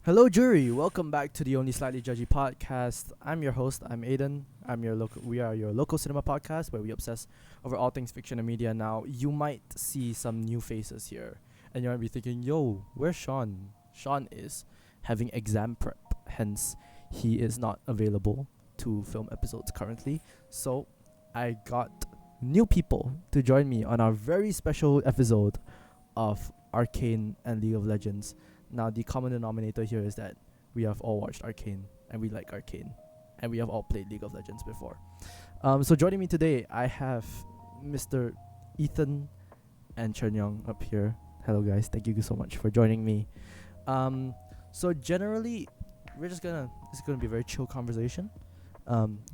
Hello, jury. Welcome back to the Only Slightly Judgy podcast. I'm your host. I'm Aiden. I'm your local. We are your local cinema podcast where we obsess over all things fiction and media. Now, you might see some new faces here, and you might be thinking, "Yo, where's Sean?" Sean is having exam prep, hence he is not available to film episodes currently. So, I got new people to join me on our very special episode of Arcane and League of Legends. Now, the common denominator here is that we have all watched Arcane and we like Arcane, and we have all played League of Legends before. So joining me today, I have Mr. Ethan and Chern Yong up here. Hello, guys. Thank you so much for joining me. So generally, it's gonna be a very chill conversation.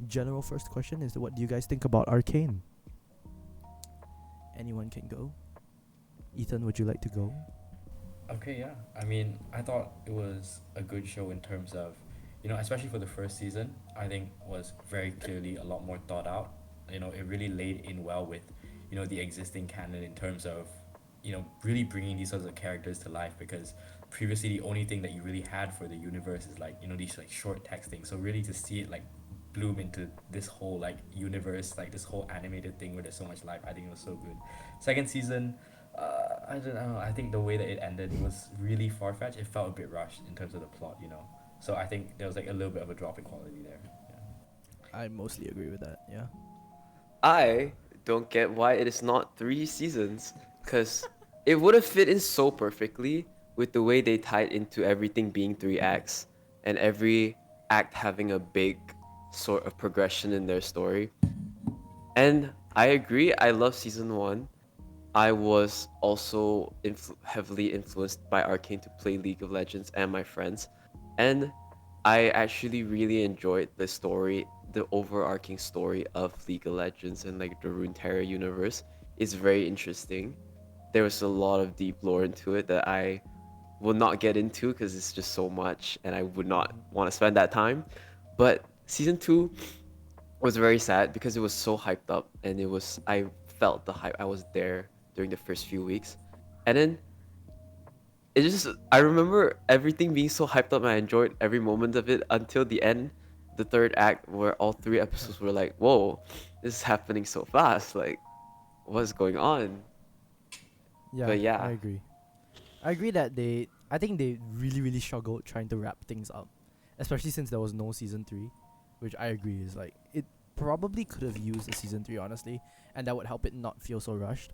General first question is, what do you guys think about Arcane? Anyone can go. Ethan, would you like to go? Okay, yeah. I mean, I thought it was a good show in terms of, especially for the first season, I think was very clearly a lot more thought out. It really laid in well with, the existing canon in terms of, really bringing these sorts of characters to life because previously the only thing that you really had for the universe is like, these like short text things. So really to see it like bloom into this whole like universe, like this whole animated thing where there's so much life, I think it was so good. Second season, I don't know. I think the way that it ended was really far fetched. It felt a bit rushed in terms of the plot. So I think there was like a little bit of a drop in quality there. I mostly agree with that. Yeah. I don't get why it is not 3 seasons, because it would have fit in so perfectly with the way they tied into everything being 3 acts and every act having a big sort of progression in their story. And I agree, I love season 1. I was also heavily influenced by Arcane to play League of Legends and my friends. And I actually really enjoyed the story, the overarching story of League of Legends and like the Runeterra universe. It's very interesting. There was a lot of deep lore into it that I will not get into because it's just so much and I would not want to spend that time. But season 2 was very sad because it was so hyped up and I felt the hype. I was there during the first few weeks. And then I remember everything being so hyped up and I enjoyed every moment of it until the end, the third act where all 3 episodes were like, whoa, this is happening so fast. Like, what's going on? Yeah, But I yeah, agree. I agree that I think they really, really struggled trying to wrap things up, especially since there was no season 3, which I agree is like, it probably could have used a season 3, honestly, and that would help it not feel so rushed.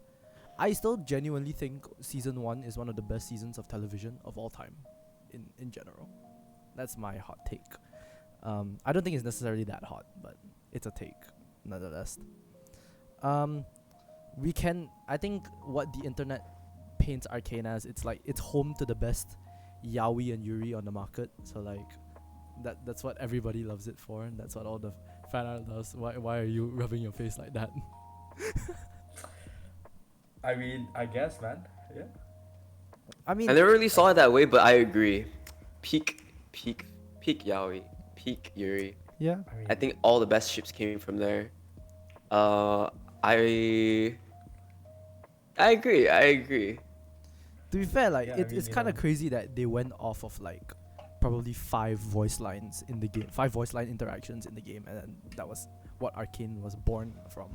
I still genuinely think season 1 is one of the best seasons of television of all time, in general. That's my hot take. I don't think it's necessarily that hot, but it's a take, nonetheless. Um, I think what the internet paints Arcane as, it's like it's home to the best yaoi and yuri on the market. So like that's what everybody loves it for, and that's what all the fan art does. Why are you rubbing your face like that? I mean, I guess, man. Yeah. I I mean, never really saw it that way, but I agree. Peak Yaoi, peak Yuri. yeah. I mean, I think all the best ships came from there. Uh, I I agree. To be fair, like yeah. it's kind of crazy that they went off of like probably 5 voice lines in the game, 5 voice line interactions in the game, and then that was what Arcane was born from.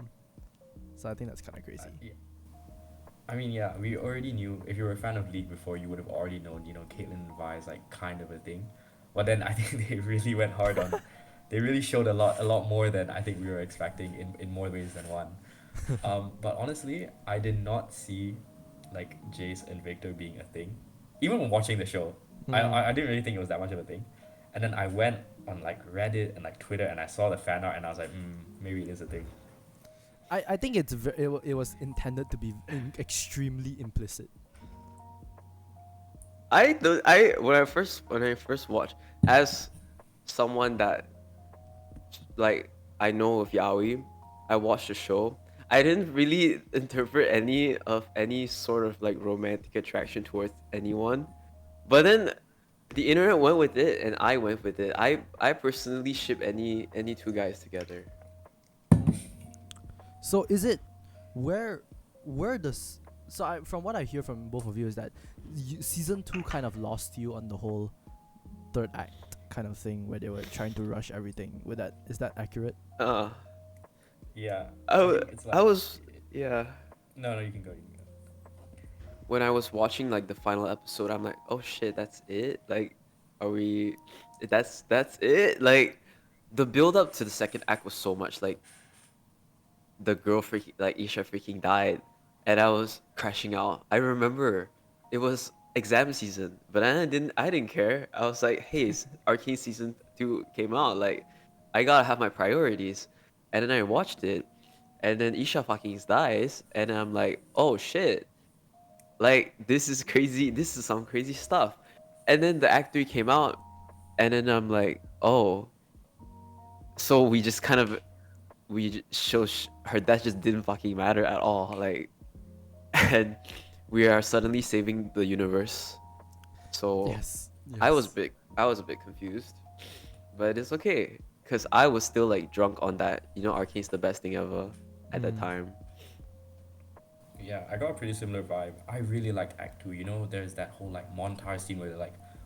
So I think that's kind of crazy. Yeah. I mean, yeah, we already knew if you were a fan of League before, you would have already known, Caitlyn and Vi is like kind of a thing. But then I think they really went hard on. They really showed a lot more than I think we were expecting in more ways than one. But honestly, I did not see like Jace and Victor being a thing. Even when watching the show, I didn't really think it was that much of a thing. And then I went on like Reddit and like Twitter and I saw the fan art and I was like, maybe it is a thing. I think it was intended to be extremely implicit. When I first watched, as someone that like I know of yaoi, I watched the show. I didn't really interpret any sort of like romantic attraction towards anyone, but then the internet went with it and I went with it. I personally ship any 2 guys together. So is it where where does from what I hear from both of you is that season 2 kind of lost you on the whole third act kind of thing where they were trying to rush everything. Is that accurate? Uh, Yeah, I, I w- think it's I like was, yeah. no, no, you can go, you can go. When I was watching like the final episode, I'm like, oh shit, that's it. Like, are we? That's it. Like, the build up to the second act was so much. Like, the girl freaking like Isha freaking died, and I was crashing out. I remember it was exam season, but I didn't care. I was like, hey, Arcane season 2 came out. Like, I gotta have my priorities, and then I watched it, and then Isha fucking dies, and I'm like, oh shit, like this is crazy. This is some crazy stuff, and then the Act 3 came out, and then I'm like, oh, so we just kind of her death just didn't fucking matter at all. Like, and we are suddenly saving the universe. So Yes. I was Yes. a bit confused, but it's okay because I was still like drunk on that. Arcane's the best thing ever at that Mm. time. Yeah, I got a pretty similar vibe. I really liked Act Two. You know, there's that whole like montage scene where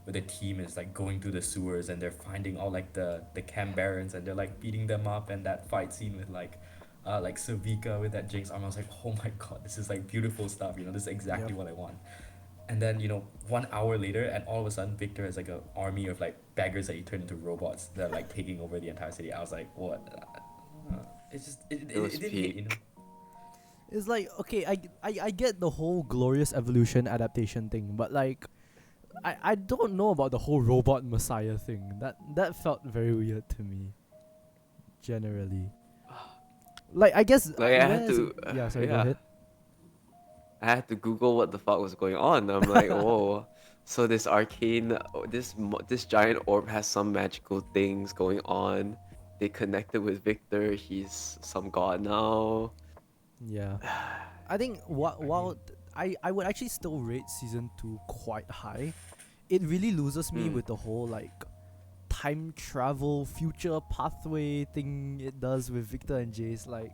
the team is like going through the sewers and they're finding all like the camp barons and they're like beating them up, and that fight scene with like Savika with that Jinx arm. I was like, oh my god, this is like beautiful stuff. You know, this is Yep. exactly what I want. And then 1 hour later, and all of a sudden, Victor has like an army of like beggars that he turned into robots that are like taking over the entire city. I was like, what? It's just It was it didn't hit. peak. It's like, okay, I get the whole glorious evolution adaptation thing, but like I don't know about the whole robot messiah thing. That felt very weird to me. Generally, like I guess Like I had where's to, yeah. Sorry, go yeah, ahead. I had to Google what the fuck was going on. I'm like, whoa. So this arcane, this giant orb has some magical things going on. They connected with Victor. He's some god now. Yeah, I think I mean, I would actually still rate season 2 quite high. It really loses me Mm. with the whole like time travel future pathway thing it does with Victor and Jace. Like,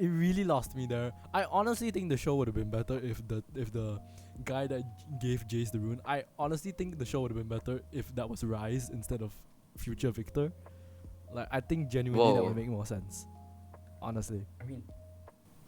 it really lost me there. I honestly think the show would have been better if the guy that gave Jace the rune. I honestly think the show would have been better if that was Rise instead of future Victor. Like, I think genuinely that would Whoa. make more sense. Honestly. I mean,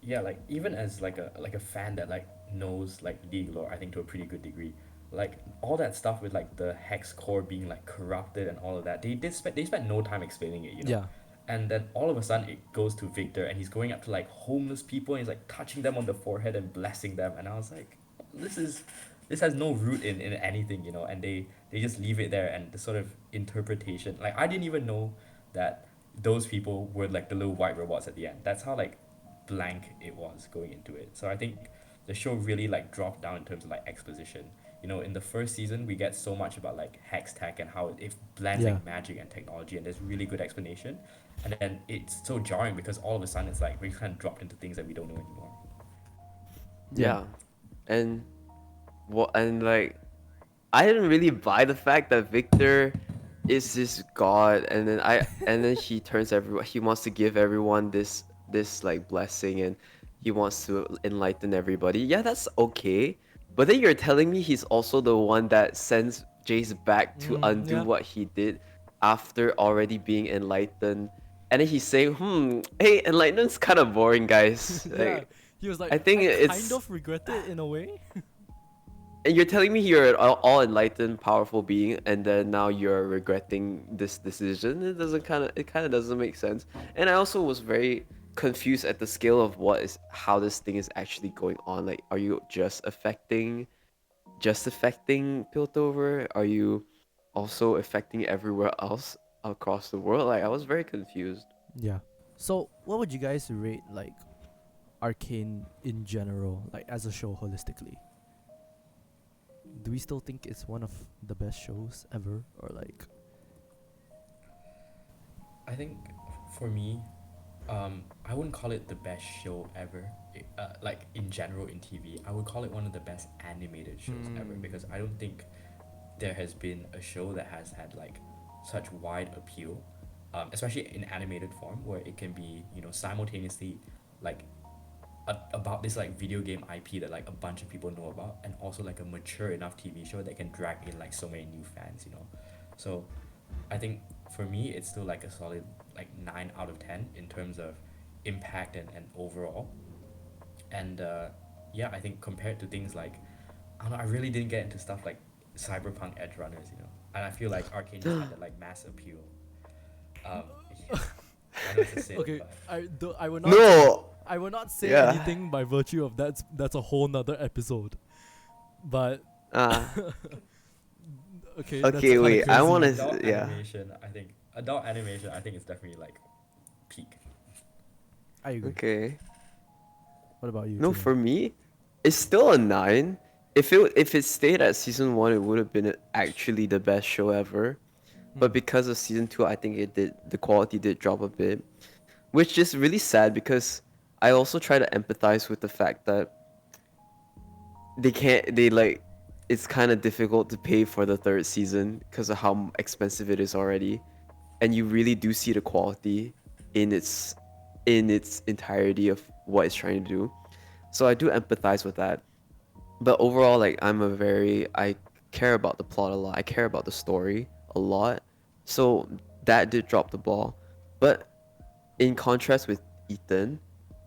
yeah, like even as like a fan that like knows like league lore, I think to a pretty good degree, like all that stuff with like the hex core being like corrupted and all of that, they spent no time explaining it, Yeah. and then all of a sudden it goes to Victor and he's going up to like homeless people and he's like touching them on the forehead and blessing them, and I was like, this is this has no root in anything, and they just leave it there, and the sort of interpretation, like I didn't even know that those people were like the little white robots at the end. That's how like blank it was going into it. So I think the show really like dropped down in terms of like exposition. In the first season we get so much about like hex tech and how it blends Yeah. like magic and technology, and there's really good explanation. And then it's so jarring because all of a sudden it's like we kind of dropped into things that we don't know anymore. Yeah. Yeah. And like I didn't really buy the fact that Victor is this god, and then he wants to give everyone this like blessing, and he wants to enlighten everybody. Yeah, that's okay. But then you're telling me he's also the one that sends Jace back to undo Yeah. what he did after already being enlightened. And then he's saying, hey, enlightenment's kind of boring, guys. Yeah. Like, He was like, I think I kind it's of regret it in a way. and you're telling me you're an all enlightened, powerful being, and then now you're regretting this decision. It kind of doesn't make sense. And I also was very confused at the scale of how this thing is actually going on. Like, are you just affecting Piltover? Are you also affecting everywhere else across the world? Like, I was very confused. Yeah. So, what would you guys rate like Arcane in general, like as a show holistically? Do we still think it's one of the best shows ever, or like? I think for me, I wouldn't call it the best show ever. Like in general in TV, I would call it one of the best animated shows ever, because I don't think there has been a show that has had like such wide appeal, especially in animated form, where it can be simultaneously like about this like video game IP that like a bunch of people know about, and also like a mature enough TV show that can drag in like so many new fans, you know. So I think for me it's still like a solid like 9 out of 10 in terms of impact and overall. And yeah, I think compared to things like, I don't know, I really didn't get into stuff like Cyberpunk Edge Runners, you know. And I feel like Arcane just had that like mass appeal. Yeah. I know it's a sin, Okay, but I will not. No. I will not say Yeah. anything by virtue of that's a whole nother episode. But okay. That's Okay, kinda wait. I crazy. want adult to. Yeah. animation I think is definitely like peak. I agree. Okay. What about you? No, Timo? for me, it's still a 9. If it stayed at season 1, it would have been actually the best show ever. But because of season 2, I think the quality did drop a bit, which is really sad because I also try to empathize with the fact that it's kind of difficult to pay for the third season because of how expensive it is already, and you really do see the quality in its entirety of what it's trying to do. So I do empathize with that. But overall, like I care about the plot a lot. I care about the story a lot. So that did drop the ball. But in contrast with Ethan,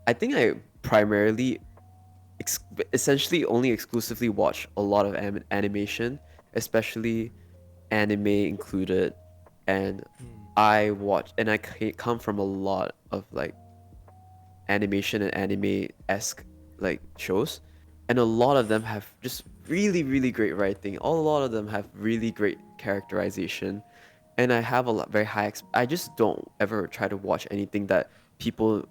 I think I primarily essentially only exclusively watch a lot of animation, especially anime included, and I watch and come from a lot of like animation and anime-esque like shows, and a lot of them have just really great writing. A lot of them have really great characterization, and I have a lot very high I just don't ever try to watch anything that people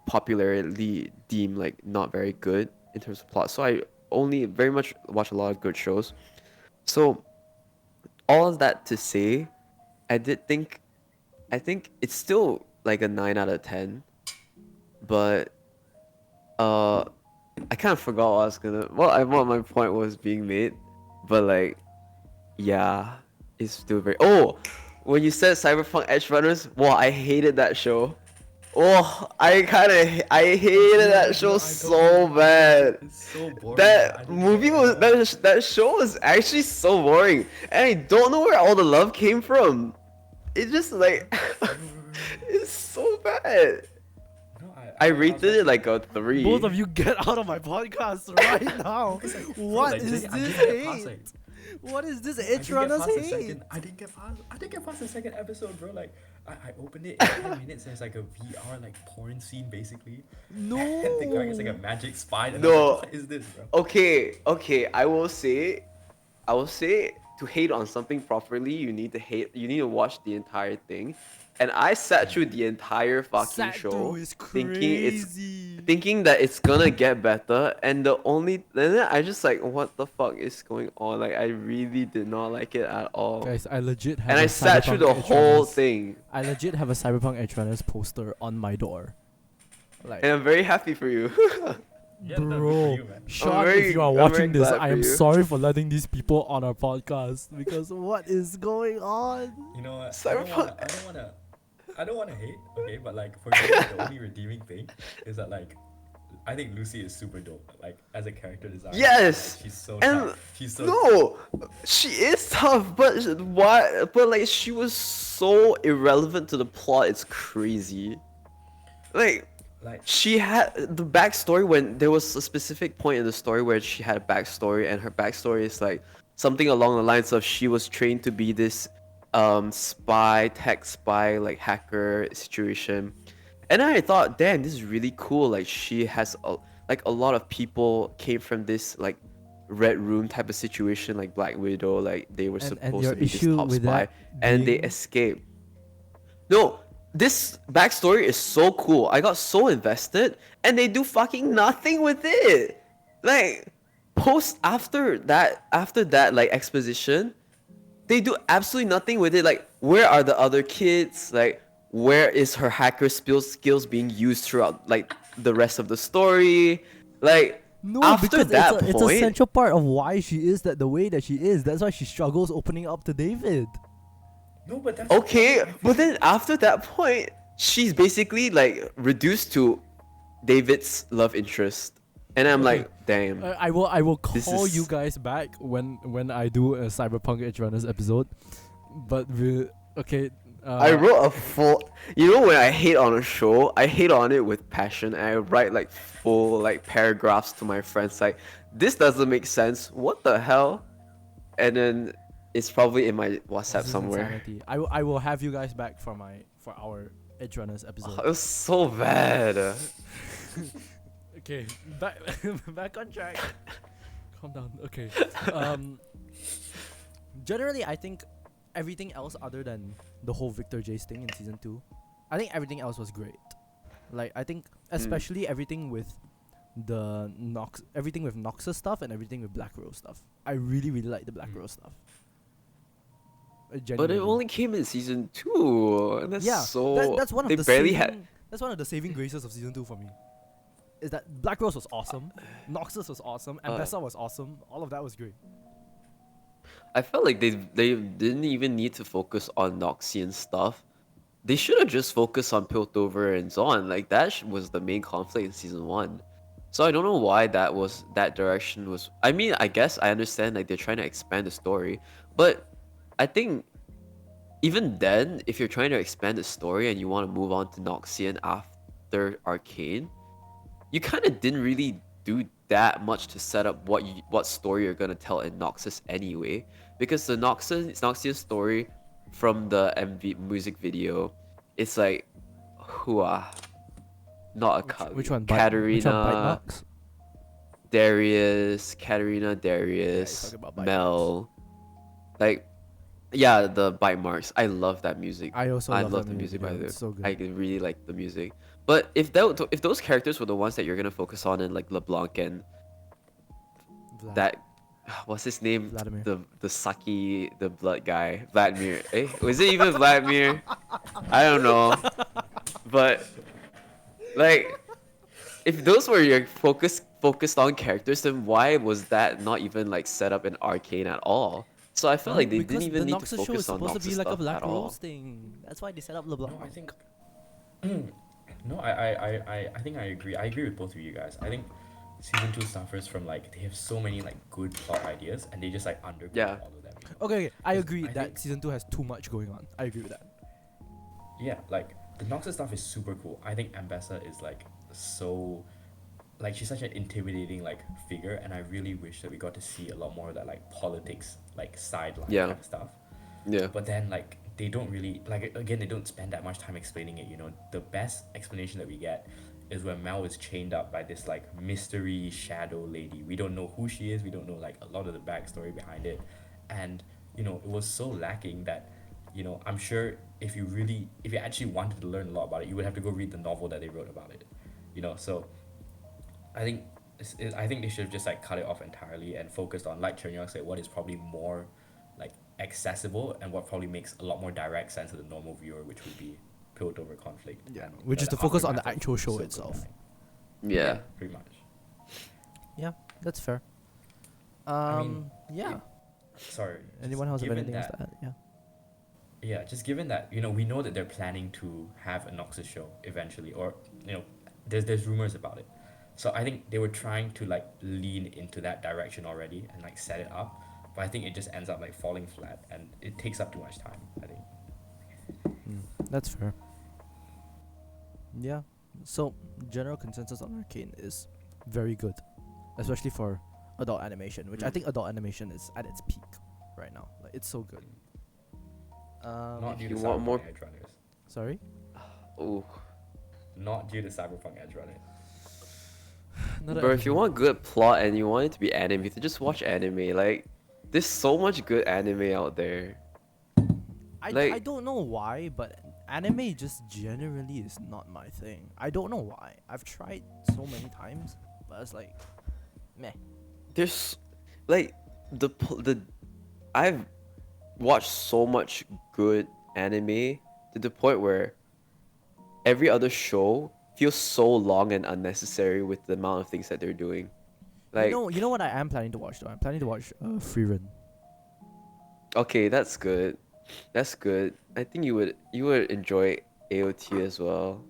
popularly deem like not very good in terms of plot. So I only very much watch a lot of good shows. So all of that to say, I think it's still like a 9 out of 10, but I kind of forgot what I was gonna. What my point was being made, but like, yeah, it's still very. Oh, when you said Cyberpunk Edge Runners, wow, I hated that show. Oh, I hated that show so bad. It's so boring. I That didn't movie get was it. that show was actually so boring, and I don't know where all the love came from. It just like it's so bad. No, I was rated it like a 3. Both of you get out of my podcast right now. What like, is I this didn't get past, hate? like, What is this I Edge didn't get Runners past the hate? second. I didn't get past the second episode, bro. Like I opened it in 10 minutes. There's like a VR like porn scene basically. No. And the guy is like a magic spy. And No. I was like, what is this, bro? Okay. I will say to hate on something properly, you need to watch the entire thing. And I sat through the entire fucking Sat show through is thinking crazy. that it's gonna get better, and then I just like, what the fuck is going on? Like, I really did not like it at all. Guys, I legit have And a I sat through Cyberpunk the Edge whole Runners- thing, I legit have a Cyberpunk Edge Runners poster on my door. Like, and I'm very happy for you. Yeah, no, good for bro, you, man. Sean, very- if you are I'm very watching this, glad I for am you. sorry for letting these people on our podcast because what is going on? You know what? Cyberpunk- I don't wanna hate, okay, but like for me the only redeeming thing is that like I think Lucy is super dope. Like as a character designer. Yes! Like, she's so And tough. She's so no, she is tough, but why? But like, she was so irrelevant to the plot. It's crazy. Like, like she had the backstory when there was a specific point in the story where she had a backstory, and her backstory is like something along the lines of she was trained to be this tech spy, like hacker situation. And then I thought, damn, this is really cool. Like, she has a lot of people came from this like red room type of situation, like Black Widow, like they were And supposed your to be this issue top with spy, that and they being- escaped. No, this backstory is so cool. I got so invested, and they do fucking nothing with it. Like, after that like exposition, they do absolutely nothing with it. Like, where are the other kids? Like, where is her hacker skills being used throughout like the rest of the story? Like, No, after because that it's a point, central part of why she is the way that she is. That's why she struggles opening up to David. no, but that's okay, but then after that point, she's basically like reduced to David's love interest, and I'm Okay. like, damn, I will this call you is. guys back when I do a Cyberpunk Edge Runners episode. But okay. I wrote a full. You know when I hate on a show, I hate on it with passion. And I write like full like paragraphs to my friends like, this doesn't make sense. What the hell? And then it's probably in my WhatsApp This is somewhere. insanity. I will have you guys back for our Edge Runners Oh, episode. it was so bad. Okay, back back on track. Calm down. Okay. Um, generally, I think everything else other than the whole Victor Jace thing in season 2, I think everything else was great. Like I think especially everything with everything with Noxus stuff and everything with Black Rose stuff. I really like the Black Rose stuff. But it Genuinely. only came in season 2. And that's Yeah, so. that's one of they the barely saving, had. that's one of the saving graces of season 2 for me. Is that Black Rose was awesome, Noxus was awesome, and Bessa was awesome. All of that was great. I felt like they didn't even need to focus on Noxian stuff. They should have just focused on Piltover and Zon. Like that was the main conflict in season 1. So I don't know why that direction was. I mean, I guess I understand like they're trying to expand the story, but I think even then, if you're trying to expand the story and you want to move on to Noxian after Arcane, you kind of didn't really do that much to set up what story you're gonna tell in Noxus anyway, because the Noxian story from the MV music video, it's like, hua, not a Kali. Which one? Katarina, Bite Nox? Darius, Katarina, Darius, talking about bite Mel, like, yeah, the bite marks. I love that music. I also I love love that the music by video. the way. It's so good. I really like the music. But if those characters were the ones that you're gonna focus on in like LeBlanc and Vlad. that what's his name? Vladimir. The Saki, the blood guy. Vladimir. Eh? Was it even Vladimir? I don't know. But like if those were your focused on characters, then why was that not even like set up in Arcane at all? So I felt like they didn't Because even the need to Noxus show is focus on supposed to be Noxus like a stuff Black at all. Rose thing. That's why they set up LeBlanc. No, I think. I think I agree. I agree with both of you guys. I think season 2 suffers from like they have so many like good plot ideas and they just like undergo Yeah. all of them. You know? Okay, I 'Cause agree I that think- season 2 has too much going on. I agree with that. Yeah, like the Noxus stuff is super cool. I think Ambessa is like so, like she's such an intimidating like figure, and I really wish that we got to see a lot more of that like politics like sideline Yeah. kind of stuff. Yeah. But then like they don't really like again they don't spend that much time explaining it. You know, the best explanation that we get is when Mel is chained up by this like mystery shadow lady. We don't know who she is. We don't know like a lot of the backstory behind it, and you know it was so lacking that. You know, I'm sure if you actually wanted to learn a lot about it, you would have to go read the novel that they wrote about it. You know, so I think I think they should have just like cut it off entirely and focused on, like Chern Yong said, what is probably more like accessible and what probably makes a lot more direct sense to the normal viewer, which would be Piltover conflict. Yeah, and, which is to the focus on the aftermath of actual show Silk itself. Nine. Yeah. Pretty much. Yeah, that's fair. mean, Yeah. Sorry. Anyone else have given anything else that- to add? Yeah. Yeah, just given that, you know, we know that they're planning to have a Noxus show eventually, or, you know, there's rumors about it. So I think they were trying to like lean into that direction already and like set it up, but I think it just ends up like falling flat and it takes up too much time, I think. That's fair. Yeah. So general consensus on Arcane is very good, especially for adult animation, which I think adult animation is at its peak right now. Like it's so good. Not due to you want Cyberpunk more- Edge Runners. Sorry. Oh. Not due to Cyberpunk Edge Runners. Bro, if you want good plot and you want it to be anime, then just watch anime. Like, there's so much good anime out there. I like- don't know why, but anime just generally is not my thing. I don't know why. I've tried so many times, but it's like, meh. There's, like, the I've watched so much good anime to the point where every other show feels so long and unnecessary with the amount of things that they're doing. Like, You know what I am planning to watch though? I'm planning to watch Free Run. okay, that's good. That's good. I think you would enjoy AOT as well.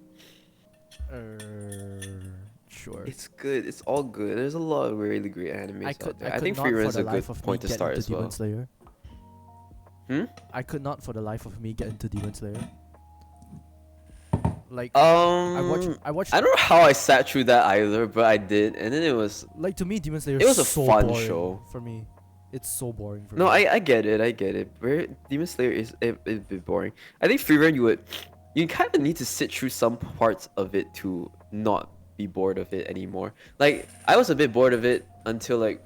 Sure. It's good. It's all good. There's a lot of really great animes I could out there. I I could think not Free for Run's the a good life of me point to get start into as Demon well. Slayer. Hmm? I could not for the life of me get into Demon Slayer. Like I watched I don't know how I sat through that either, but I did, and then it was like to me Demon Slayer it was a so fun boring show. for me. It's so boring for No, me. I get it, I get it. Demon Slayer is a bit boring. I think Free Run you kind of need to sit through some parts of it to not be bored of it anymore. Like I was a bit bored of it until like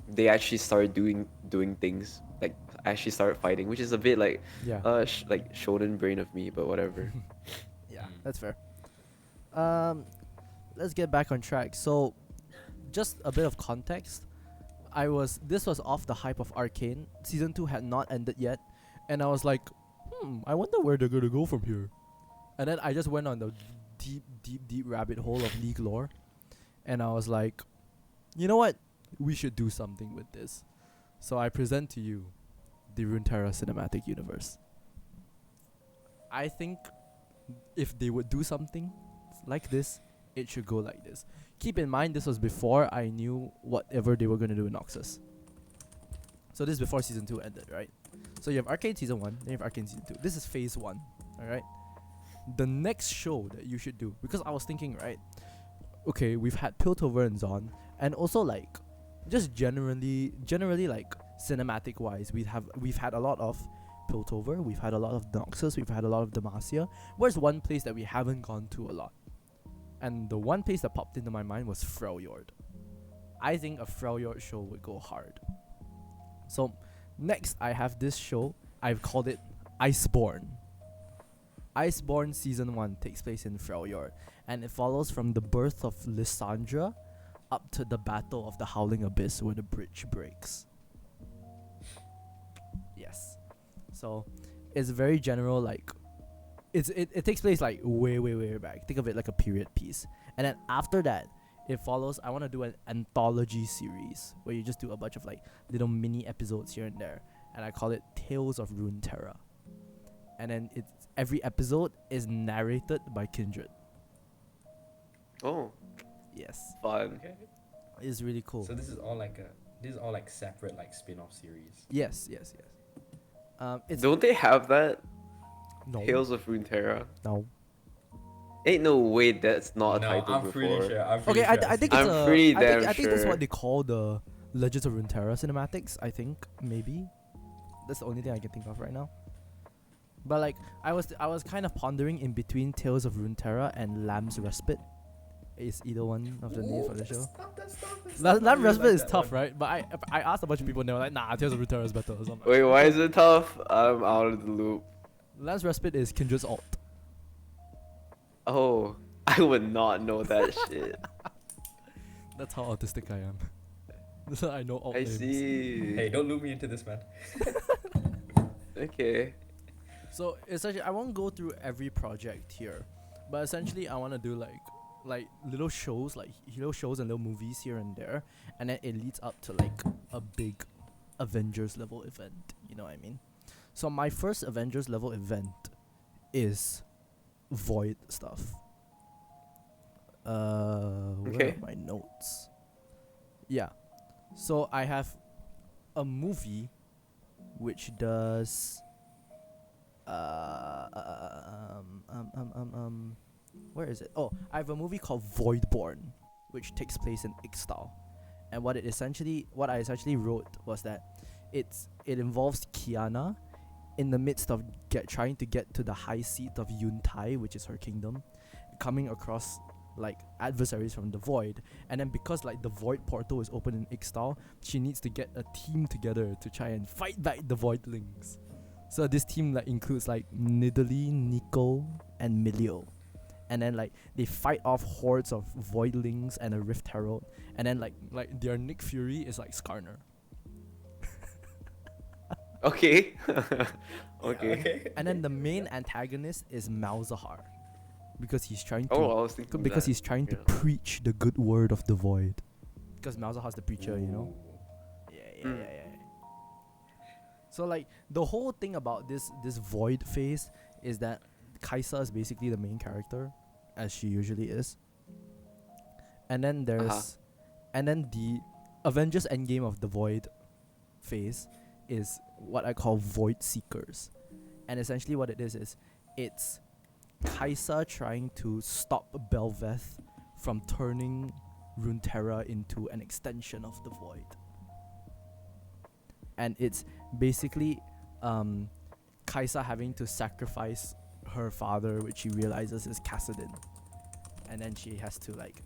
they actually started doing things like actually started fighting, which is a bit like Yeah. like shonen brain of me, but whatever. Yeah, that's fair. Um let's get back on track. So just a bit of context. This was off the hype of Arcane. Season 2 had not ended yet, and I was like, I wonder where they're gonna go from here. And then I just went on the deep rabbit hole of League lore, and I was like, you know what? We should do something with this. So I present to you the Runeterra cinematic universe. I think if they would do something like this, it should go like this. Keep in mind, this was before I knew whatever they were going to do in Noxus. So this is before Season 2 ended, right? So you have Arcane Season 1, then you have Arcane Season 2. This is Phase 1, alright? The next show that you should do, because I was thinking, right, okay, we've had Piltover and Zon, and also like, just generally like, cinematic-wise, we've had a lot of Piltover, we've had a lot of Noxus, we've had a lot of Demacia. Where's one place that we haven't gone to a lot? And the one place that popped into my mind was Freljord. I think a Freljord show would go hard. So next I have this show. I've called it Iceborne. Iceborne Season 1 takes place in Freljord, and it follows from the birth of Lysandra up to the Battle of the Howling Abyss where the bridge breaks. Yes. So it's very general, like it takes place like way back. Think of it like a period piece. And then after that, it follows. I want to do an anthology series where you just do a bunch of like little mini episodes here and there, and I call it Tales of Runeterra. And then every episode is narrated by Kindred. Oh, Yes, fun. Okay. it's really cool. So this is all like separate like spin-off series. Yes. It's Don't they have that? no, Tales of Runeterra. no. Ain't no way that's not a No, title I'm before. pretty sure. Okay, I think it's I'm pretty damn I think that's sure. what they call the Legends of Runeterra cinematics. I think maybe that's the only thing I can think of right now. But like I was kind of pondering in between Tales of Runeterra and Lamb's Respite. Is either one of the names for the show? Lamb's Respite is tough, right? But I asked a bunch of people and they were like, nah, Tales of Runeterra is better. So I'm like, Wait, why is it tough? I'm out of the loop. Lamb's Respite is Kindred's alt. Oh, I would not know that shit. That's how autistic I am. That's how I know alt I names. see. Hey, don't loop me into this, man. Okay. So essentially, I won't go through every project here, but essentially, I want to do like little shows, like little shows and little movies here and there, and then it leads up to like a big Avengers level event. You know what I mean? So my first Avengers level event is Void stuff. Where Okay. are my notes? Yeah. So I have a movie which does where is it? Oh, I have a movie called Voidborn, which takes place in Ixtal. And what I essentially wrote was that it involves Kiana in the midst of trying to get to the high seat of Yuntai, which is her kingdom, coming across like adversaries from the void, and then because like the void portal is open in Ixtal, she needs to get a team together to try and fight back the voidlings. So this team like includes like Nidalee, Nico, and Milio. And then like they fight off hordes of voidlings and a Rift Herald, and then like their Nick Fury is like Skarner. Okay. Yeah, Okay. And then the main antagonist is Malzahar, because he's trying to Oh, I was thinking because that. he's trying to Yeah. preach the good word of the void. Because Malzahar's the preacher, you know. Ooh. Yeah. So like the whole thing about this void phase is that Kaisa is basically the main character, as she usually is. And then Uh-huh. there's and then the Avengers Endgame of the Void phase is what I call Void Seekers. And essentially what it is it's Kaisa trying to stop Belveth from turning Runeterra into an extension of the Void. And it's basically Kaisa having to sacrifice her father, which she realizes is Kassadin. And then she has to like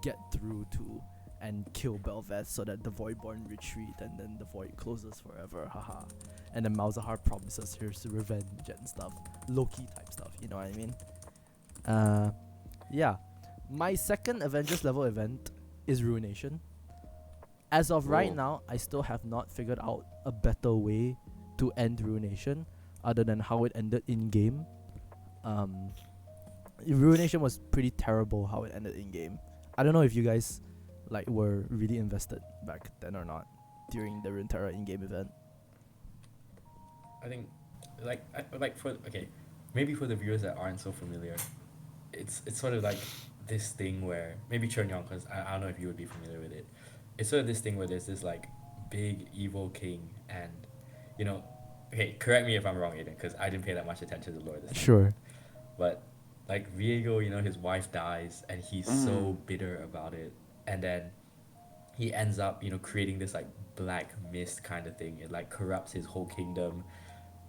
get through to and kill Belveth so that the Voidborn retreat and then the Void closes forever, haha. And then Malzahar promises her revenge and stuff. Loki type stuff, you know what I mean? Yeah. My second Avengers level event is Ruination. As of right Whoa. now, I still have not figured out a better way to end Ruination other than how it ended in game. Ruination was pretty terrible how it ended in game. I don't know if you guys like were really invested back then or not during the Runeterra in-game event. I think, maybe for the viewers that aren't so familiar, it's sort of like this thing where maybe Chern Yong, because I don't know if you would be familiar with it. It's sort of this thing where there's this like big evil king, and you know, okay, correct me if I'm wrong, Aiden, because I didn't pay that much attention to the lore this time. Sure. But like Viego, you know, his wife dies, and he's so bitter about it, and then he ends up, you know, creating this like black mist kind of thing. It like corrupts his whole kingdom,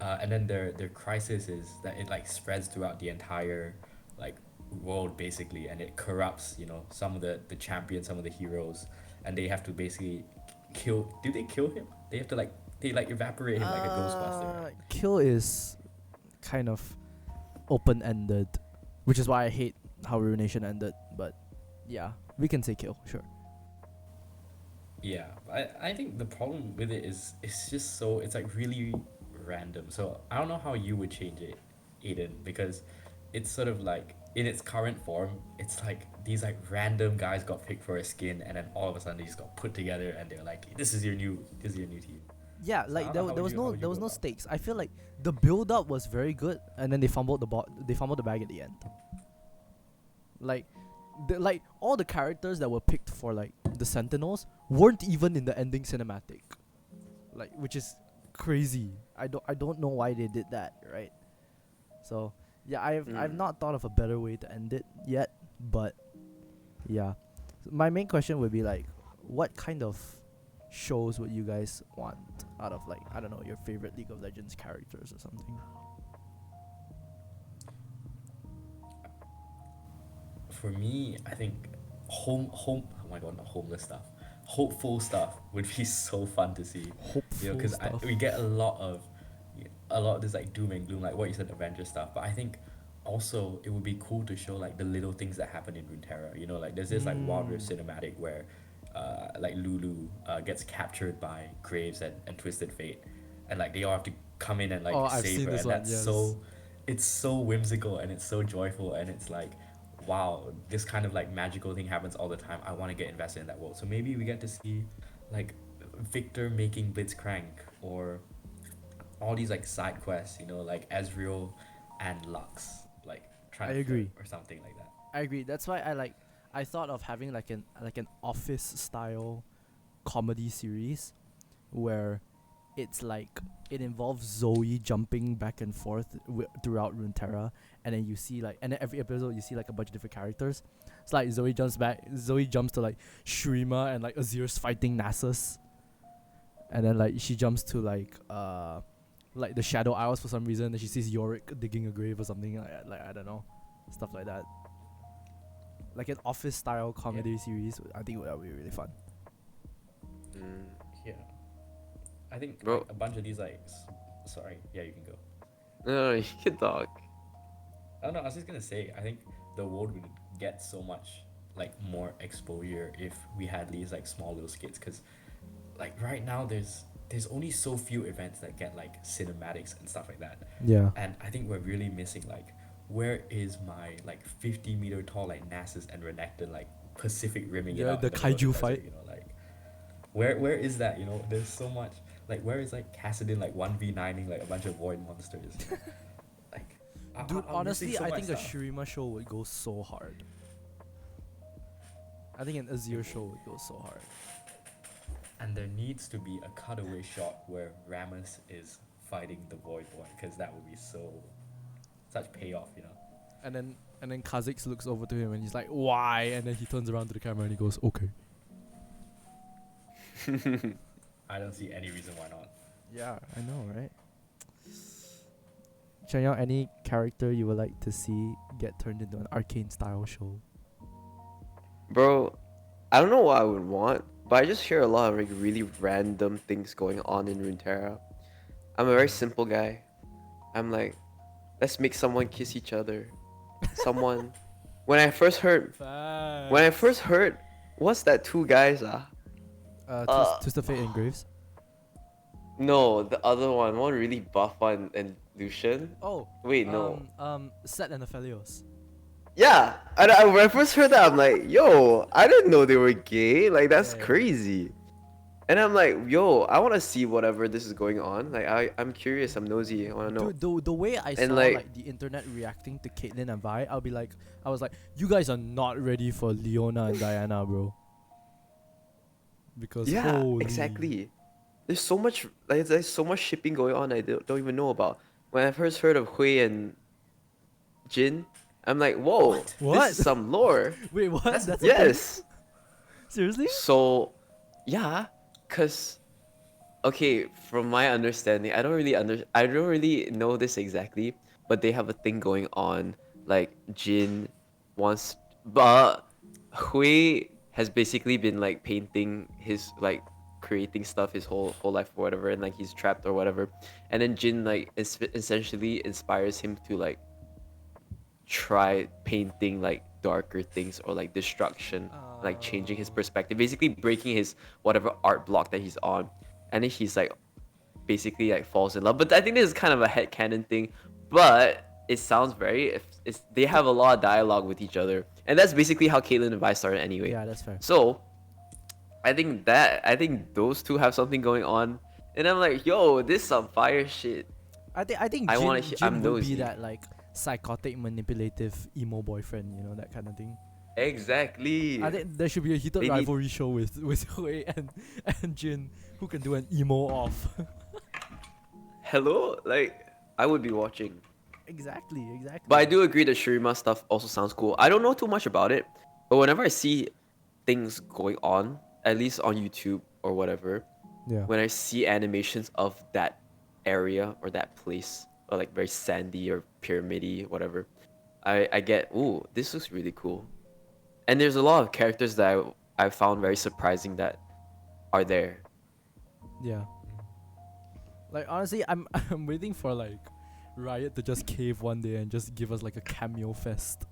and then their crisis is that it like spreads throughout the entire like world basically, and it corrupts, you know, some of the champions, some of the heroes, and they have to basically kill. Do they kill him? They have to like evaporate him like a ghostbuster. Right? Kill is kind of open-ended, which is why I hate how Ruination ended. But yeah, we can say kill, sure. Yeah, I think the problem with it is it's just so it's like really random. So I don't know how you would change it, Aiden, because it's sort of like in its current form, it's like these like random guys got picked for a skin, and then all of a sudden they just got put together, and they're like, this is your new team. Yeah, So like how- there, how there would was you- how no would you there was go no about it? stakes. I feel like the build up was very good, and then they fumbled the bag at the end. Like, like all the characters that were picked for like the Sentinels weren't even in the ending cinematic, like, which is crazy. I don't know why they did that, right? So yeah, I've not thought of a better way to end it yet, but yeah, my main question would be like, what kind of shows would you guys want out of like, I don't know, your favorite League of Legends characters or something? For me, I think home oh my god, not homeless stuff. Hopeful stuff would be so fun to see. Hopeful You know, because stuff. we get a lot of this like doom and gloom, like what you said, Avengers stuff. But I think also it would be cool to show like the little things that happen in Runeterra. You know, like there's this like Wild Rift cinematic where like Lulu gets captured by Graves and Twisted Fate, and like they all have to come in and like Oh, I've save seen her, this and one, that's yes. it's so whimsical and it's so joyful, and it's like, wow, this kind of like magical thing happens all the time. I want to get invested in that world. So maybe we get to see like Victor making Blitzcrank, or all these like side quests, you know, like Ezreal and Lux, like trying I to flirt agree. or something like that. I agree. That's why I thought of having like an office style comedy series where it's like it involves Zoe jumping back and forth throughout Runeterra, and then you see like, and then every episode you see like a bunch of different characters. It's like Zoe jumps to like Shurima, and like Azir's fighting Nasus, and then like she jumps to like the Shadow Isles for some reason, and she sees Yorick digging a grave or something like I don't know, stuff like that. Like an office style comedy series, I think that would be really fun. Yeah, I think Bro. like, a bunch of these like sorry, yeah, you can go. No, you can talk. I don't know, I was just gonna say, I think the world would get so much like more exposure if we had these like small little skits, because like right now there's only so few events that get like cinematics and stuff like that. Yeah. And I think we're really missing like, where is my like 50-meter tall like Nasus and Renekton like Pacific rimming it Yeah, out the in middle of kaiju desert, fight. you know, like where is that, you know? There's so much, like where is like Kassadin like 1v9ing like a bunch of void monsters, like Dude, I'm missing honestly, so I much think a stuff. Shurima show would go so hard. I think an Azir show would go so hard. And there needs to be a cutaway shot where Rammus is fighting the Void Boy, because that would be such payoff, you know. And then Kha'Zix looks over to him and he's like, "Why?" And then he turns around to the camera and he goes, "Okay." I don't see any reason why not. Yeah, I know, right? Chern Yong, any character you would like to see get turned into an Arcane style show? Bro, I don't know what I would want, but I just hear a lot of like really random things going on in Runeterra. I'm a very simple guy. I'm like, let's make someone kiss each other. Someone. When I first heard, what's that two guys? Twisted Fate and Graves. No, the other one really buff one and Lucian. Oh, Wait, no. Set and Aphelios. Yeah, when I first heard that, I'm like, yo, I didn't know they were gay. Like, that's Yeah. crazy. And I'm like, yo, I want to see whatever this is going on. Like, I'm curious, I'm nosy, I want to know. Dude, the way I saw And, like the internet reacting to Caitlyn and Vi, I was like, you guys are not ready for Leona and Diana, bro. Because Yeah, holy. exactly. There's so much, like, there's so much shipping going on I don't even know about. When I first heard of Hui and Jin, I'm like, whoa, What? this is some lore. Wait, what? That's a thing? Yes. Seriously? So, yeah, cause okay, from my understanding, I don't really know this exactly, but they have a thing going on. Like Jin wants, but Hui has basically been like painting his like creating stuff his whole life or whatever, and like he's trapped or whatever, and then Jin like essentially inspires him to like try painting like darker things or like destruction, like changing his perspective, basically breaking his whatever art block that he's on, and then he's like basically like falls in love. But I think this is kind of a headcanon thing, but it sounds very they have a lot of dialogue with each other, and that's basically how Caitlyn and Vi started anyway. Yeah, that's fair. So I think those two have something going on, and I'm like, yo, this is some fire shit. I think I Jin, wanna Jin I'm would be nosy. that like psychotic, manipulative emo boyfriend, you know, that kind of thing. Exactly. I think there should be a heated They need- rivalry show with Hui and Jin, who can do an emo off. Hello, like I would be watching. Exactly. But I do agree that Shurima stuff also sounds cool. I don't know too much about it, but whenever I see things going on, at least on YouTube or whatever, Yeah. when I see animations of that area or that place, or like very sandy or pyramidy, whatever, I get, ooh, this looks really cool. And there's a lot of characters that I found very surprising that are there. Yeah. Like honestly, I'm I'm waiting for like Riot to just cave one day and just give us like a cameo fest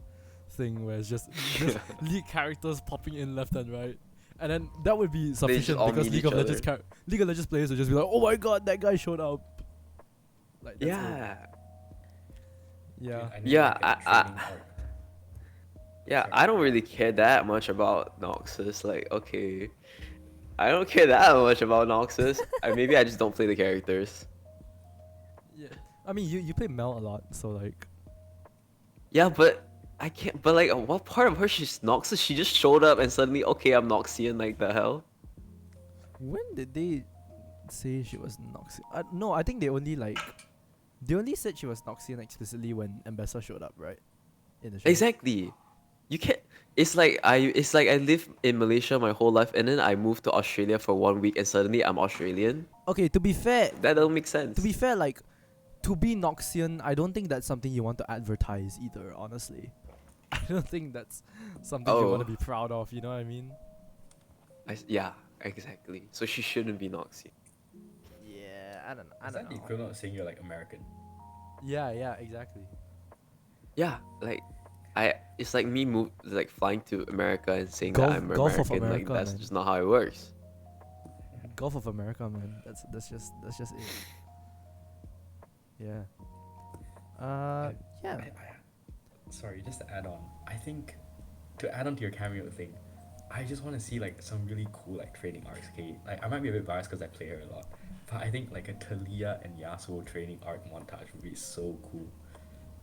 thing where it's just lead characters popping in left and right. And then that would be sufficient all because meet League each of Legends League of Legends players would just be like, "Oh my god, that guy showed up." Like that's it. Yeah. Yeah. I need Yeah, like a training arc. Yeah, Sorry. I don't really care that much about Noxus. Like, okay, I don't care that much about Noxus. Maybe I just don't play the characters. Yeah. I mean, you play Mel a lot, so like Yeah, but I can't. But like, what part of her she's Noxus? She just showed up and suddenly, okay, I'm Noxian. Like the hell? when did they say she was Noxian? No, I think they only said she was Noxian explicitly when Ambessa showed up, right? In the show. Exactly. You can't. It's like I lived in Malaysia my whole life, and then I moved to Australia for 1 week, and suddenly I'm Australian. Okay, to be fair, That don't make sense. to be fair, like to be Noxian, I don't think that's something you want to advertise either. Honestly, I don't think that's something you want Oh. to be proud of. You know what I mean? Yeah, exactly. So she shouldn't be Noxian. Yeah, I don't Is that the equivalent of saying you're like American? Yeah, exactly. Yeah, like it's like me like flying to America and saying Gulf- that I'm Gulf of American. America, like that's man. just not how it works. Gulf of America, man. That's just it. Yeah. Yeah. Sorry, just to add on. I think to add on to your cameo thing, I just want to see like some really cool like training arcs. Okay, like I might be a bit biased because I play her a lot, but I think like a Talia and Yasuo training arc montage would be so cool.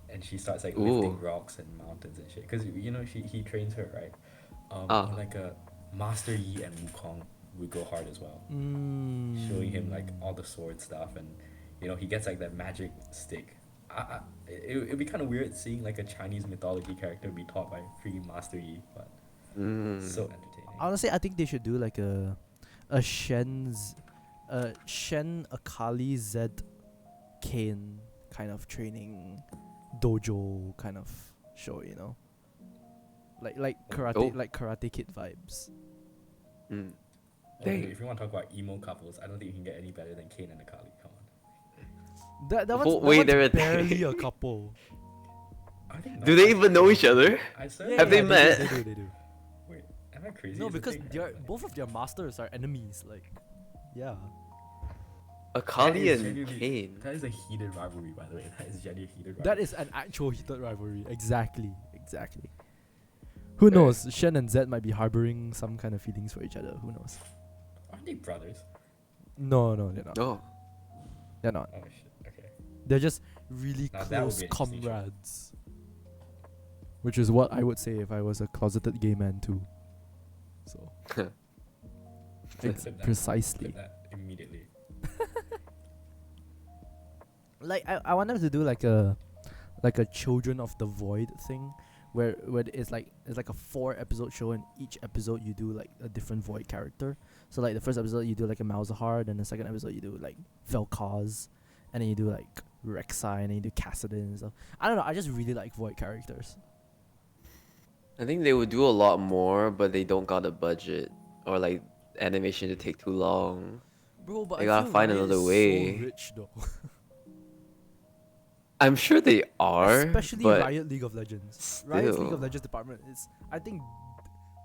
and she starts like Ooh. lifting rocks and mountains and shit. Cause you know he trains her, right? Ah. Or like a Master Yi and Wukong would go hard as well, Mm. showing him like all the sword stuff, and you know he gets like that magic stick. It'd be kind of weird seeing like a Chinese mythology character be taught by freaking Master Yi, but so entertaining. Honestly, I think they should do like a Shen Akali Zed Kane kind of training dojo kind of show, you know? Like Oh. Karate Kid vibes. Mm. Oh, Dang. dude, if you want to talk about emo couples, I don't think you can get any better than Kane and Akali. Come on. Wait, that they're one's a barely thing. a couple. Are they Do not? they even know each other? I swear. Have they met? They do. Wait, am I crazy? No, Is the because thing, they're right? both of their masters are enemies. Like, yeah. Akali That is and genuinely- Kane. That is a heated rivalry, by the way. That is genuinely a heated rivalry. That is an actual heated rivalry. Exactly. Who knows? Shen and Zed might be harboring some kind of feelings for each other. Who knows? Aren't they brothers? No, they're not. Oh. They're not. Oh shit. Okay. They're just really Now that would close be an interesting show. comrades. Which is what I would say if I was a closeted gay man too. So Flip that. precisely. Flip that immediately. Like I want them to do like a Children of the Void thing, where it's like a 4-episode show, and each episode you do like a different Void character. So like the first episode you do like a Malzahar, then the second episode you do like Vel'Koz, and then you do like Rek'Sai, and then you do Kassadin and stuff. I don't know. I just really like Void characters. I think they would do a lot more, but they don't got a budget or like animation to take too long. Bro, but They I gotta feel find Riot another is way. so rich though. I'm sure they are, Especially but Riot League of Legends. Riot's League still. of Legends department is, I think,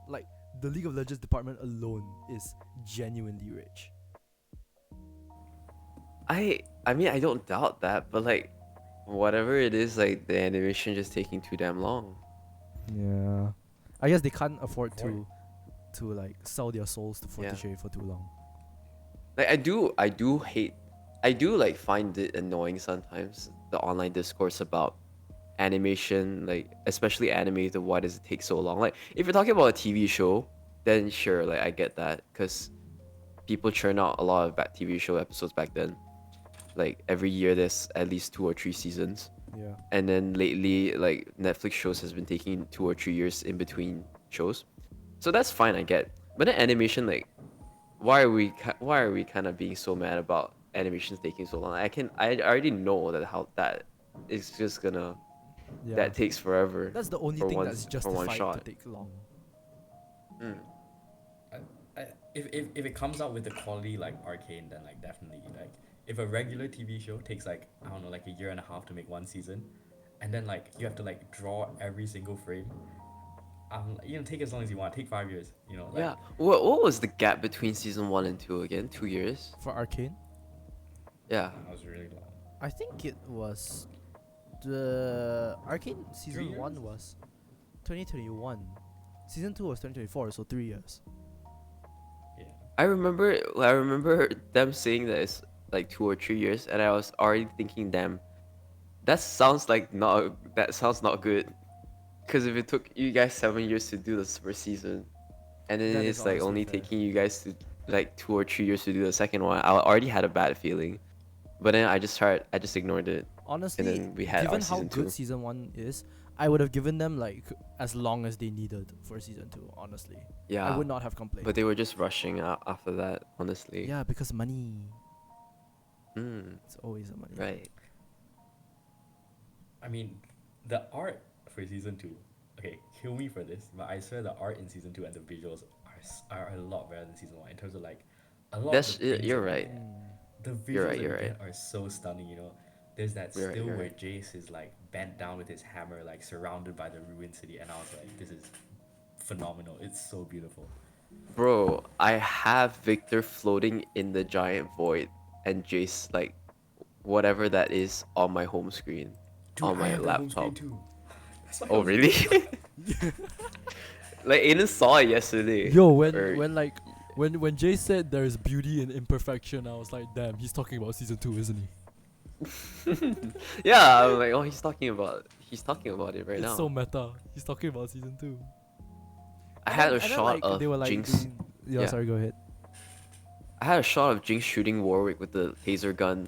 like the League of Legends department alone is genuinely rich. I mean I don't doubt that, but like whatever it is, like the animation just taking too damn long. Yeah, I guess they can't afford Void. to like sell their souls to Yeah. Fortiche for too long. Like I do like find it annoying sometimes, the online discourse about animation, like especially animated. Why does it take so long? Like if you're talking about a TV show, then sure, like I get that, because people churn out a lot of TV show episodes back then. Like every year there's at least 2 or 3 seasons, Yeah, and then lately like Netflix shows has been taking 2 or 3 years in between shows, so that's fine, I get. But then animation, like why are we kind of being so mad about animations taking so long? I already know that how that is just gonna yeah. that takes forever. That's the only for thing one that's s- for one justified shot. to take long. Mm. If it comes out with the quality like Arcane, then like definitely like if a regular TV show takes like I don't know like a year and a half to make one season, and then like you have to like draw every single frame. You know, take as long as you want. Take 5 years. You know. Like, Yeah. What was the gap between season 1 and 2 again? 2 years? For Arcane, Yeah. That was really long. I think it was the Arcane season years? 1 was 2021. Season 2 was 2024, so 3 years. Yeah. I remember them saying that it's like 2 or 3 years, and I was already thinking, damn, that sounds not good. Because if it took you guys 7 years to do the first season, and then That is it's like honestly only fair. taking you guys to like 2 or 3 years to do the second one, I already had a bad feeling. But then I just ignored it. Honestly, then we had our given how season good 2. season 1 is, I would have given them like as long as they needed for season 2, honestly. Yeah. I would not have complained. But they were just rushing out after that, honestly. Yeah, because money. Mm, It's always a money. right. I mean, the art for season 2. Okay, kill me for this, but I swear the art in season 2 and the visuals are a lot better than season 1 in terms of like a lot. That's of the things you're that- right. The visuals You're right, that you're you right. get are so stunning. You know, there's that You're right, still you're where right. Jace is like bent down with his hammer, like surrounded by the ruined city, and I was like, this is phenomenal. It's so beautiful. Bro, I have Victor floating in the giant void and Jace like whatever that is on my home screen. Dude, On I my have the home screen laptop. too. That's why I Oh was really? Like Aiden saw it yesterday. Yo, when or- when Jay said there's beauty in imperfection, I was like, damn, he's talking about season 2, isn't he? Yeah, I'm like, oh, he's talking about it right It's now. so meta. He's talking about season 2. I had a And then shot like of they were like Jinx. doing. Yeah, Yeah, sorry. Go ahead. I had a shot of Jinx shooting Warwick with the taser gun,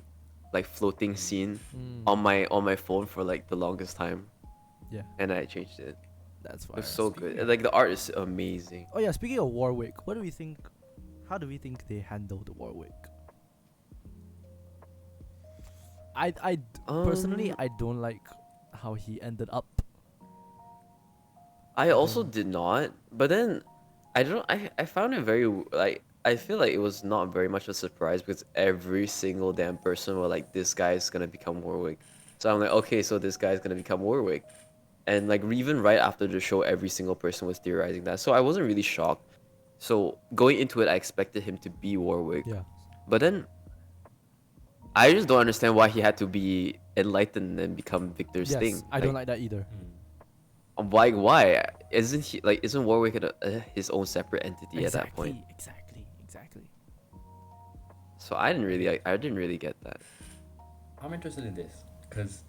like floating Mm. scene Mm, on my phone for like the longest time, yeah, and I changed it. that's It was fire. so Speaking good. of Like the art is amazing. Oh yeah, speaking of Warwick, what do we think? How do we think they handled Warwick? I personally Um, I don't like how he ended up. I I also don't. did not, but then I don't. I found it very like I feel like it was not very much a surprise because every single damn person were like, this guy's gonna become Warwick. So I'm like, okay, so this guy's gonna become Warwick, and like even right after the show, every single person was theorizing that. So I wasn't really shocked. So going into it, I expected him to be Warwick, Yeah. but then I just don't understand why he had to be enlightened and become Victor's Yes, thing. I don't like that either. mm, Why? Why isn't he like? Isn't Warwick his own separate entity at that point? Exactly. So I didn't really, I didn't really get that. I'm interested in this because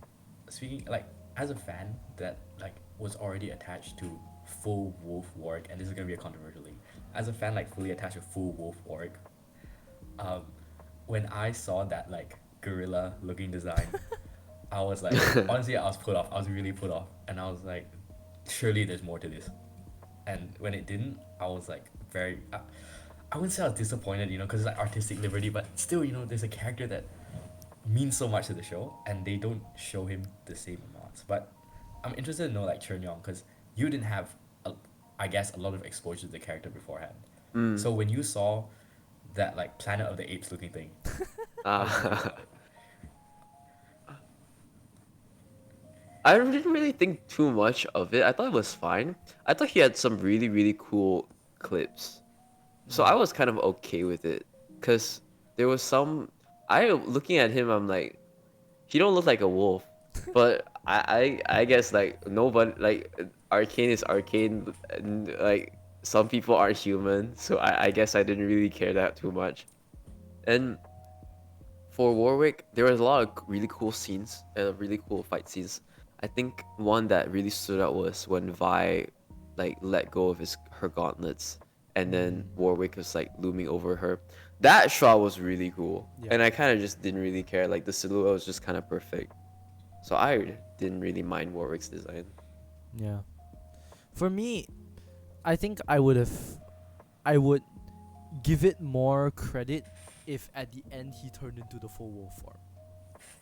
speaking like as a fan that like was already attached to full wolf Warwick, and this is gonna be a controversial thing. As a fan like fully attached to full wolf Warwick, um, when I saw that like gorilla looking design, I was like honestly I was put off. I was really put off, and I was like, surely there's more to this. And when it didn't, I was like very. I wouldn't say I was disappointed, because it's like artistic liberty, but still, there's a character that means so much to the show, and they don't show him the same amounts. But I'm interested to know like Chern Yong, because you didn't have, I guess, a lot of exposure to the character beforehand. Mm. So when you saw that like Planet of the Apes looking thing, how did you feel Uh, about it? I didn't really think too much of it. I thought it was fine. I thought he had some really, really cool clips. So I was kind of okay with it. Cause there was some I looking at him, I'm like, he don't look like a wolf. But I guess like nobody like Arcane is Arcane and like some people aren't human, so I guess I didn't really care that too much. And for Warwick, there was a lot of really cool scenes, really cool fight scenes. I think one that really stood out was when Vi like let go of her gauntlets, and then Warwick was like looming over her. That shot was really cool, Yeah. and I kind of just didn't really care. Like the silhouette was just kind of perfect, so I didn't really mind Warwick's design. Yeah. For me, I think I would give it more credit if at the end he turned into the full wolf form.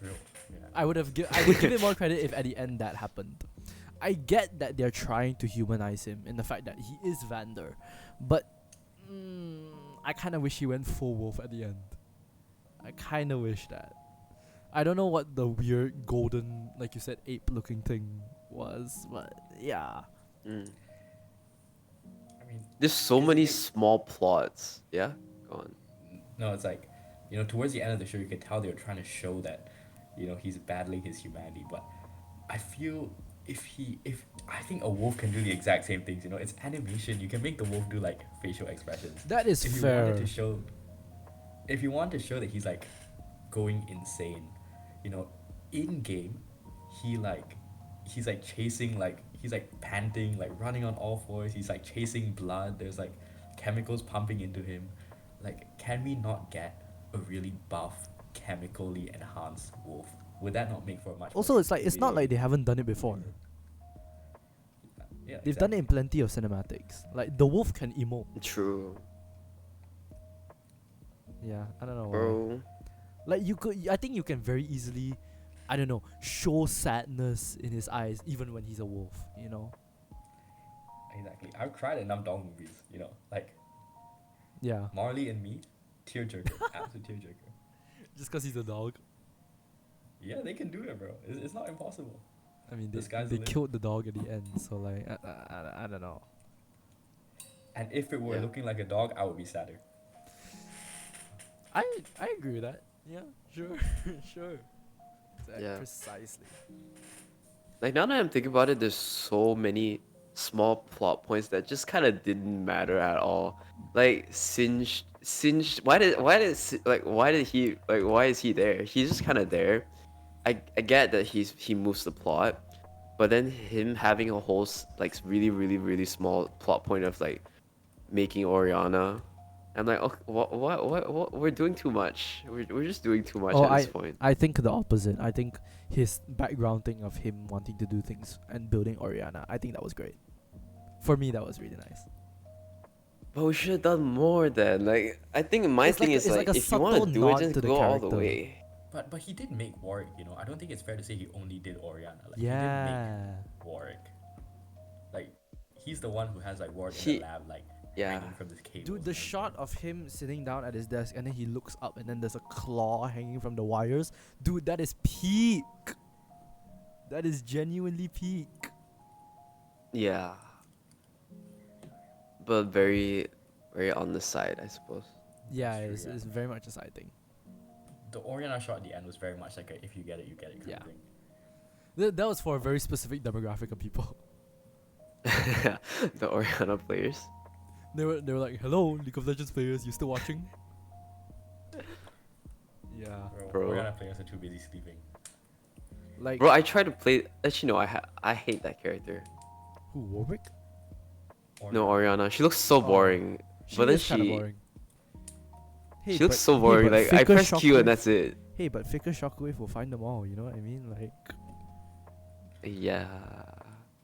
Real, yeah. I would give it more credit if at the end that happened. I get that they're trying to humanize him in the fact that he is Vander, but I kind of wish he went full wolf at the end. I kind of wish that. I don't know what the weird golden, like you said, ape-looking thing was, but yeah. Mm. I mean, There's so it's many like, small plots. Yeah, go on. no, it's like, towards the end of the show, you could tell they were trying to show that, he's battling his humanity. But I feel if I think a wolf can do the exact same things. It's animation. You can make the wolf do like facial expressions. That is If you fair. wanted to show, if you want to show that he's like going insane, in game, he like, he's like chasing like he's like panting like running on all fours. He's like chasing blood. There's like chemicals pumping into him. Like, can we not get a really buff, chemically enhanced wolf? Would that not make for a much Also, more it's like it's not like they haven't done it before. yeah, They've done it in plenty of cinematics. Like the wolf can emote. True, Yeah, I don't know. Why. bro. Like I think you can very easily, I don't know, show sadness in his eyes even when he's a wolf. Exactly. I've cried at Nam Dong movies. Like Yeah. Marley and Me, tearjerker, absolute tearjerker. Just because he's a dog. Yeah, they can do it, bro. It's not impossible. I mean, The sky's they the limit. killed the dog at the end, so like I don't know. And if it were Yeah. looking like a dog, I would be sadder. I agree with that. Yeah, sure, sure. Yeah. Precisely. Like now that I'm thinking about it, there's so many small plot points that just kind of didn't matter at all. Like Singed. Why is he like? Why is he there? He's just kind of there. I get that he moves the plot, but then him having a whole like really really really small plot point of like making Oriana, I'm like, okay, what we're doing too much. We're just doing too much Oh, at this point. I think the opposite. I think his background thing of him wanting to do things and building Oriana, I think that was great. For me, that was really nice. But we should have done more then. Like I think my It's thing like a, is it's like like a if you want subtle to do it, nod just to the go all the character. way. But he did make Warwick, you know. I don't think it's fair to say he only did Oriana. Like he did Yeah. make Warwick. Like he's the one who has like Warwick in He- the lab, like Yeah. hanging from this cable. Dude, the shot of him sitting down at his desk and then he looks up and then there's a claw hanging from the wires. Dude, that is peak. That is genuinely peak. Yeah. But very very on the side, I suppose. Yeah, True, it's, yeah. it's very much a side thing. The Oriana shot at the end was very much like a if you get it, you get it kind Yeah. of thing. That was for a very specific demographic of people. The Oriana players. They were like, hello, League of Legends players, you still watching? Yeah. Bro. Oriana players are too busy sleeping. Like, Bro, I tried to play. Actually, no, I hate that character. who, Warwick? No, Oriana. She looks so Oh. boring. She But then is kinda she- boring. Hey, She looks but- so hey, boring. but Like I Faker press Q Shockwave- and that's it. Hey, but Faker Shockwave will find them all, you know what I mean? Like, Yeah.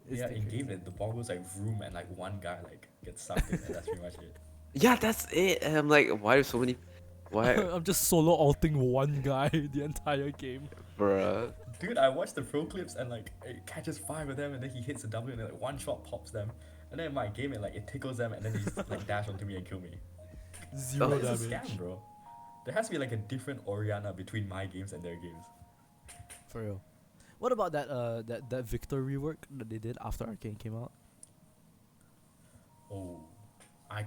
it's Yeah, the in crazy- game the ball goes like vroom and like one guy like gets sucked in and that's pretty much it. Yeah, that's it. And I'm like, why do so many? Why, I'm just solo ulting one guy the entire game. bruh? Dude, I watched the pro clips and like it catches 5 of them and then he hits a W and then like one shot pops them. And then in my game it tickles them and then they just like dash onto me and kill me. Zero It's a damage. scam, bro. There has to be like a different Oriana between my games and their games. For real. What about that Victor rework that they did after Arcane came out? Oh, I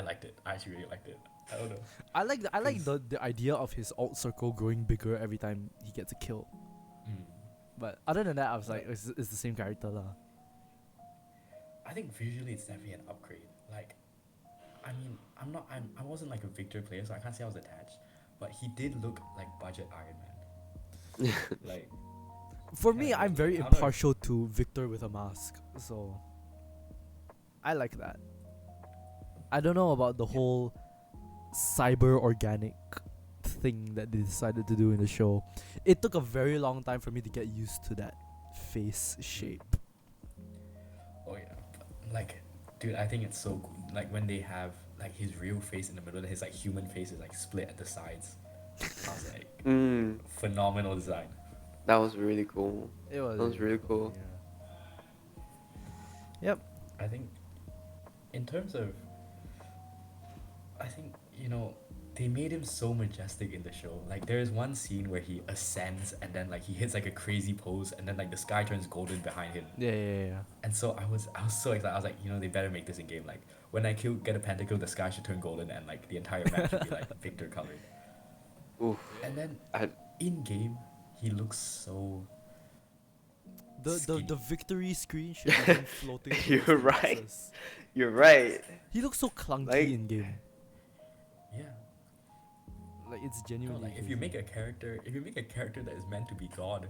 liked it. I actually really liked it. I don't know. I like the idea of his alt circle growing bigger every time he gets a kill. Mm. But other than that, I was like, it's the same character lah. I think visually it's definitely an upgrade. Like, I mean, I wasn't like a Victor player, so I can't say I was attached. But he did look like budget Iron Man. Like, For me, Yeah, I'm very I don't know. impartial to Victor with a mask, so I like that. I don't know about the whole cyber organic thing that they decided to do in the show. It took a very long time for me to get used to that face shape. oh yeah, like, dude, I think it's so cool. Like when they have like his real face in the middle, and his like human face is like split at the sides. I was like, phenomenal design. That was really cool. It was. That was really cool. Yeah. Yep. I think, in terms of, I think, you know, they made him so majestic in the show. Like, there is one scene where he ascends and then, like, he hits, like, a crazy pose and then, like, the sky turns golden behind him. Yeah. And so I was so excited. I was like, you know, they better make this in game. Like, when I get a pentakill, the sky should turn golden and, like, the entire map should be, like, Victor colored. Oof. And then, I- in game, he looks so... The skinny. victory screen should be him floating. You're towards the right. Nexus. You're right. He looks so clunky Like- in game. Yeah. Like it's No, genuinely. like, if you crazy. make a character that is meant to be God,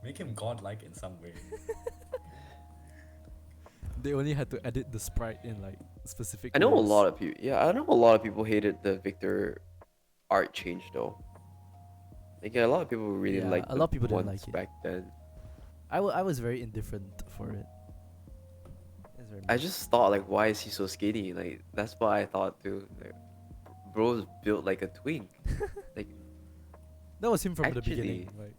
make him godlike in some way. They only had to edit the sprite in like specific. I know a ways. lot of people. Yeah, I know a lot of people hated the Victor art change though. Like yeah, a lot of people really Yeah, liked a the lot of people didn't ones like it. back then. I was very indifferent for it. It's very I much- just thought like, why is he so skinny? Like that's what I thought too. Like, bro's built like a twink. Like, that was him from the actually- beginning. Like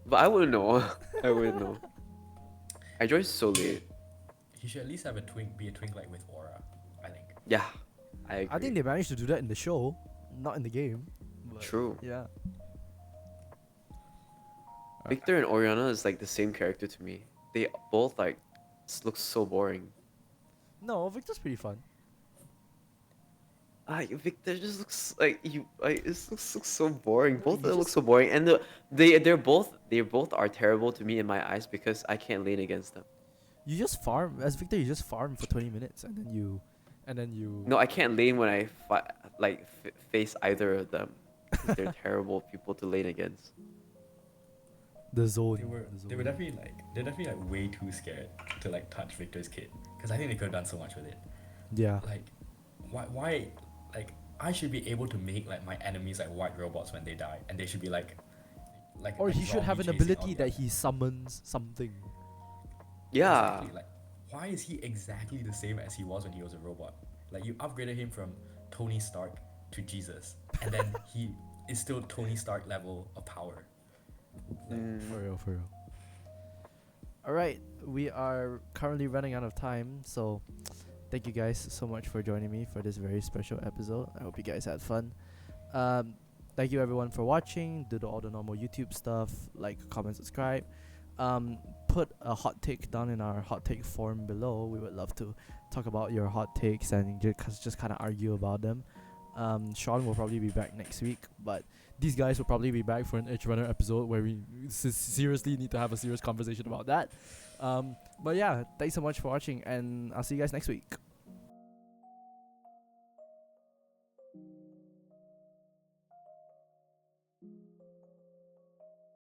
but I wouldn't know. I wouldn't know. I joined so late. He should at least have be a twink like with aura, I think. Yeah, I agree. I think they managed to do that in the show, not in the game. But True. Yeah. Victor and Oriana is like the same character to me. They both like look so boring. No, Victor's pretty fun. Victor just looks like looks so boring. Both of You them look just- so boring, and they're both are terrible to me in my eyes because I can't lane against them. You just farm as Victor. You just farm for 20 minutes and then you. No, I can't lane when I face either of them. because they're terrible people to lane against. The zone. They were the they were zone. definitely like way too scared to like touch Victor's kit because I think they could have done so much with it. Yeah. Like, why like I should be able to make like my enemies like white robots when they die, and they should be like Or he should have zombie an chasing all ability the that other- he summons something. Yeah. Exactly. Like, why is he exactly the same as he was when he was a robot? Like, you upgraded him from Tony Stark to Jesus, and then he is still Tony Stark level of power. For real, for real. Alright, we are currently running out of time, so thank you guys so much for joining me for this very special episode. I hope you guys had fun. Thank you everyone for watching. Do all the normal YouTube stuff, like, comment, subscribe. Put a hot take down in our hot take forum below. We would love to talk about your hot takes and just kind of argue about them. Sean will probably be back next week, but these guys will probably be back for an Edge Runner episode where we seriously need to have a serious conversation about that. But yeah, thanks so much for watching, and I'll see you guys next week.